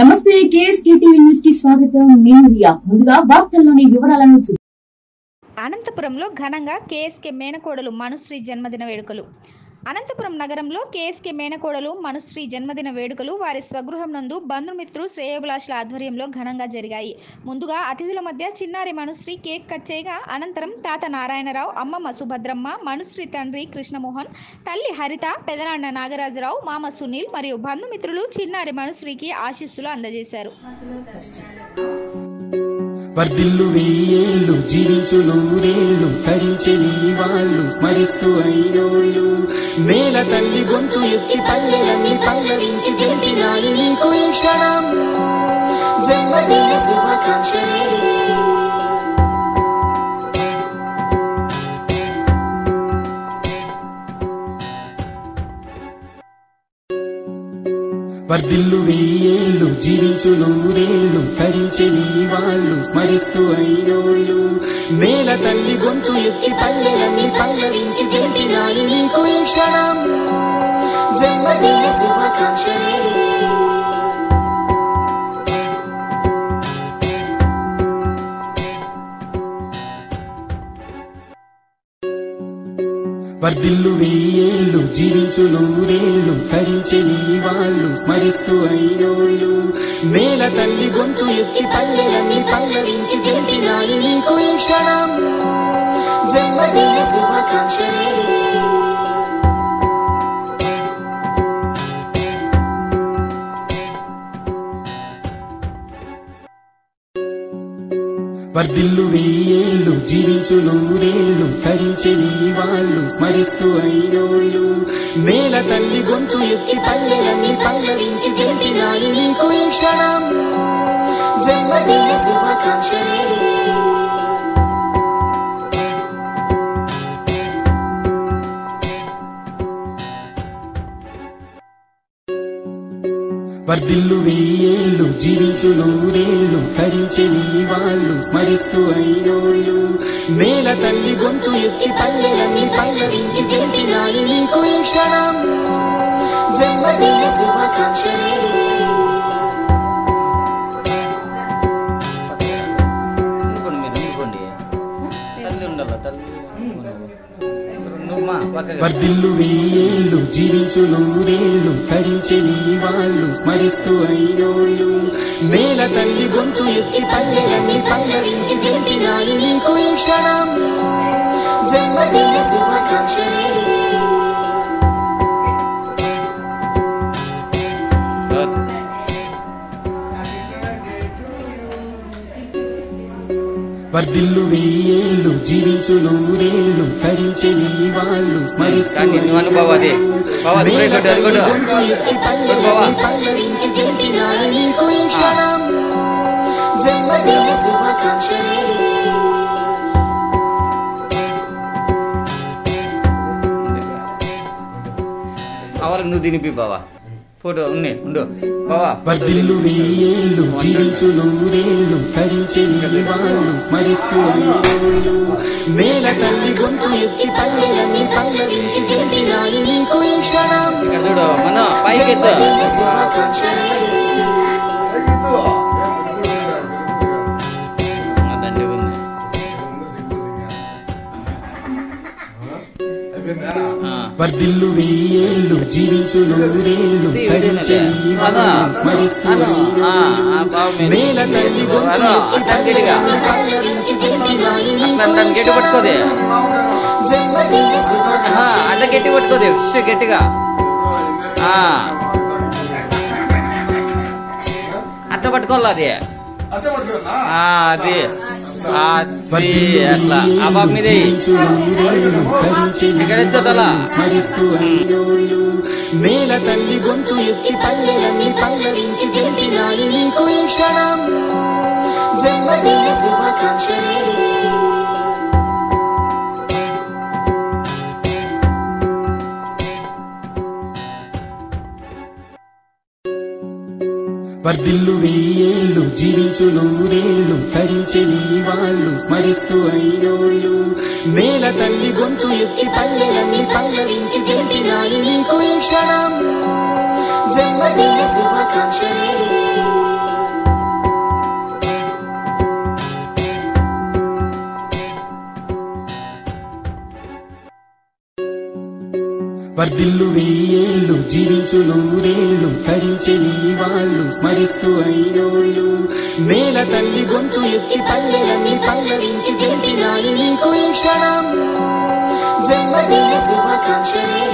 నమస్తే KSK TV news కి స్వాగతం. నేను రియా. ముందుగా వార్తల్లోని వివరాలను చూద్దాం. అనంతపురంలో ఘనంగా కేఎస్కే మేనకోడలు మనుశ్రీ జన్మదిన వేడుకలు. అనంతపురం నగరంలో కేఎస్కే మేనకోడలు మనుశ్రీ జన్మదిన వేడుకలు వారి స్వగృహం నందు బంధుమిత్రులు శ్రేయోభిలాషుల ఆధ్వర్యంలో ఘనంగా జరిగాయి. ముందుగా అతిథుల మధ్య చిన్నారి మనుశ్రీ కేక్ కట్ చేయగా అనంతరం తాత నారాయణరావు, అమ్మమ్మ సుభద్రమ్మ, మనుశ్రీ తండ్రి కృష్ణమోహన్, తల్లి హరిత, పెదనాన్న నాగరాజరావు, మామ సునీల్ మరియు బంధుమిత్రులు చిన్నారి మనుశ్రీకి ఆశీస్సులు అందజేశారు. వర్ధిల్లు వేయేళ్ళు జీవించు నూరేళ్ళు తరించి నీ వాళ్ళు స్మరిస్తూ అయినోళ్ళు నేల తల్లి గొంతు ఎత్తి పల్లెలన్నీ పల్లవించి తెలిపినాయి నీకు ఈ క్షణం జన్మదిన శుభాకాంక్షలే. వర్ధిల్లు వేయేళ్ళు జీవించు నూరేళ్ళు తరించి నీ వాళ్ళు స్మరిస్తూ అయినోళ్ళు నేల తల్లి గొంతు ఎత్తి పల్లెలన్నీ పల్లవించి తెలిపినాయి నీకు ఈ క్షణం జన్మదిన శుభాకాంక్షలే. వర్ధిల్లు వేయేళ్ళు జీవించు నూరేళ్ళు తరించి నీ వాళ్ళు స్మరిస్తూ అయినోళ్ళు నేల తల్లి గొంతు ఎత్తి పల్లెలన్నీ పల్లవించి తెలిపినాయి నీకు ఈ క్షణం జన్మదిన శుభాకాంక్షలే. వర్ధిల్లు వేయేళ్ళు జీవించు నూరేళ్ళు తరించి నీ వాళ్ళు స్మరిస్తూ అయినోళ్ళు నేల తల్లి గొంతు ఎత్తి పల్లెలన్నీ పల్లవించి తెలిపినాయి నీకు ఈ క్షణం జన్మదిన శుభాకాంక్షలే. వర్ధిల్లు వేయేళ్ళు జీవించు నూరేళ్ళు తరించి నీ వాళ్ళు స్మరిస్తూ అయినోళ్ళు నేల తల్లి గొంతు ఎత్తి పల్లెలన్నీ పల్లవించి తెలిపినాయి నీకు ఈ క్షణం జన్మదిన శుభాకాంక్షలే. వర్ధిల్లు వేయేళ్ళు జీవించు నూరేళ్ళు తరించి నీ వాళ్ళు స్మరిస్తూ అయినోళ్ళు నేల తల్లి గొంతు ఎత్తి పల్లెలన్నీ పల్లవించి తెలిపినాయి నీకు ఈ క్షణం జన్మదిన శుభాకాంక్షలే. వర్ధిల్లు వేయేళ్ళు జీవించు నూరేళ్ళు తరించి నీ వాళ్ళు స్మరిస్తూ పల్లవించి తెలిపినాయి నీకు ఈ క్షణం జన్మదిన శుభాకాంక్షలే. నువ్వు తినిపి బావా ఫోటో ఉన్నాయి ఉండు బావా. వర్ధిల్లు వేయేళ్ళు జీవించు నూరేళ్ళు తరించి నీ వాళ్ళు స్మరిస్తూ అయినోళ్ళు నేల తల్లి గొంతు ఎత్తి పల్లెలన్నీ పల్లవించి తెలిపినాయి నీకు ఈ క్షణం చూడు మన పైకి జన్మదిన శుభాకాంక్షలే. వర్ధిల్లు వేయేళ్ళు జీవించు నూరేళ్ళు తరించి నీ వాళ్ళు స్మరిస్తూ అయినోళ్ళు నేల తల్లి గొంతు ఎత్తి పల్లెలన్నీ పల్లవించి తెలిపినాయి నీకు ఈ క్షణం జన్మదిన శుభాకాంక్షలే. అట్లా గట్టి పట్టుకోదే గట్టిగా అట్లా పట్టుకోవాలి అది అది అట్లా ఆ బాబు మీద స్మరిస్తూ అయినోళ్ళు నేల తల్లి గొంతు ఎత్తి పల్లెలన్నీ పల్లవించి తెలిపినాయి నీకు ఈ క్షణం జన్మదిన శుభాకాంక్షలే. వర్ధిల్లు వేయేళ్ళు జీవించు నూరేళ్ళు తరించి నీ వాళ్ళు స్మరిస్తూ అయినోళ్ళు నేల తల్లి గొంతు ఎత్తి పల్లెలన్నీ పల్లవించి తెలిపినాయి నీకు ఈ క్షణం జన్మదిన శుభాకాంక్షలే వర్ధిల్లు వెయ్యేళ్ళు జీవించు నూరేళ్ళు తరించి నీ వాళ్ళు స్మరిస్తూ అయినోళ్ళు నేల తల్లి గొంతు ఎత్తి పల్లెలన్నీ పల్లవించి తెలిపినాయి నీకు ఈ క్షణం జన్మదిన శుభాకాంక్షలే